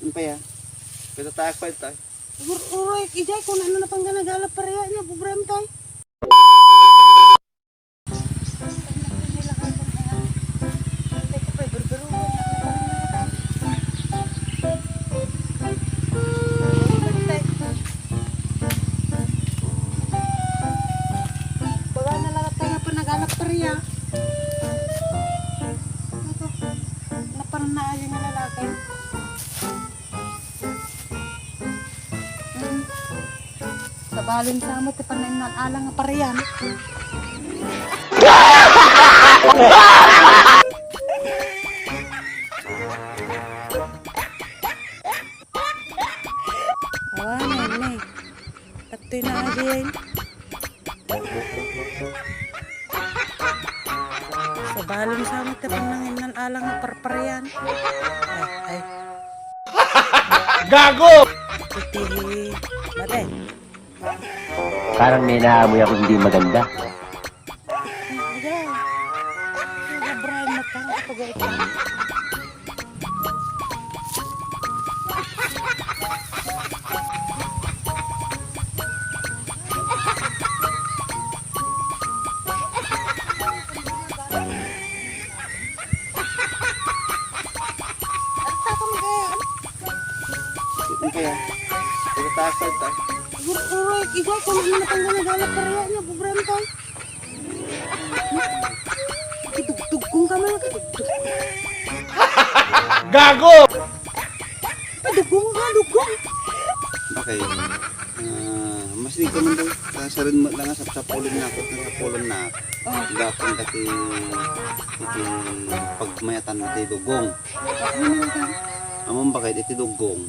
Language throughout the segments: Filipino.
Ano pa ya? Pwede tayo pa ito. Uray, ijay kung ano na pang ganagalap pareha niya, problem tayo. Bawa na lang tayo pa nagalap pareha. Naparan na yung lalaki. Sa balin sa mo, tipan na yung alang nga parehan. Awan, nene. Tatoy na adiyan. Sa balin sa mo, tipan na yung alang nga parehan. Ay. Gago! Titihi. Mate. Parang may naamoy ako hindi maganda. Ayan. Brian na pa. Kapag ito. Ano pa ya? Pwede tayo pa ito. Uray, ijay kung ano na pang ganagalap pareha niya, problem tayo. Kitugtugkong ka man, kitugtugkong. Gago! Dugong ka, dugong. Bakit? Mas di ka man daw. Kasarin mo lang sa sapulong na ako. Sa sapulong na ako. Oh, Gapon kati pagmayatan mo iti dugong. ano na ka? Among bakit iti dugong.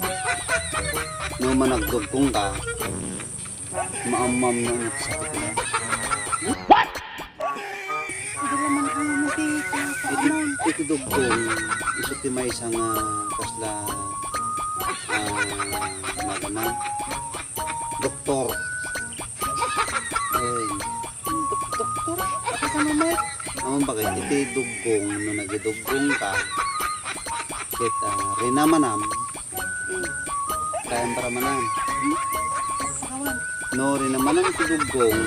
No managdugong ka, maamam na nagsakit na. Hindi naman ang muti ka kaamon. Iti dugong, iso ti may isang kasla magana doktor. Ayun. Doktor, ako ka mamay. Among bakit iti dugong, no nagidugong ka, kit rinamanam, kayang paramanan. Awan. No rinamanam iti dugong,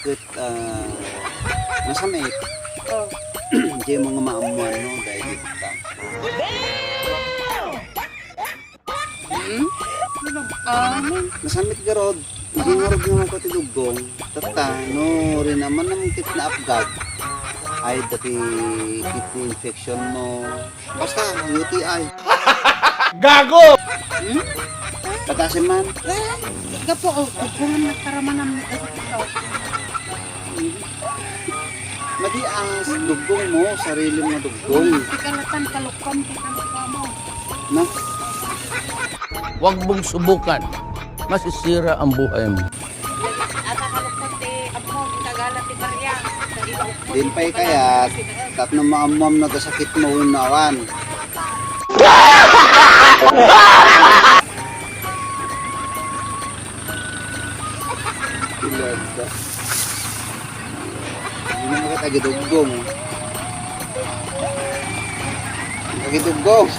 kit nasamit. Oh, Di mga maamuan no dahil dito ka. amin. Nasamit garod, hindi nga rog naman pati dugong. Tata, no rin naman naman kit na apgad. Ay dati kidney infection mo. Basta UTI. Gago! Patasin man. Gapo, oh, dugungan na karamanam na ito. Madias, dugong mo, sarili mo dugong. Tikalatan, kalukom, tikalukam mo. Na, Huwag mong subukan. Masisira ang buhay mo. Ata kalukot, amo, tagalat, barya. din pa'y kayat, tap na maamuam na sakit mo unawan. Ilada. Hindi na makatagidugong. Tagidugong.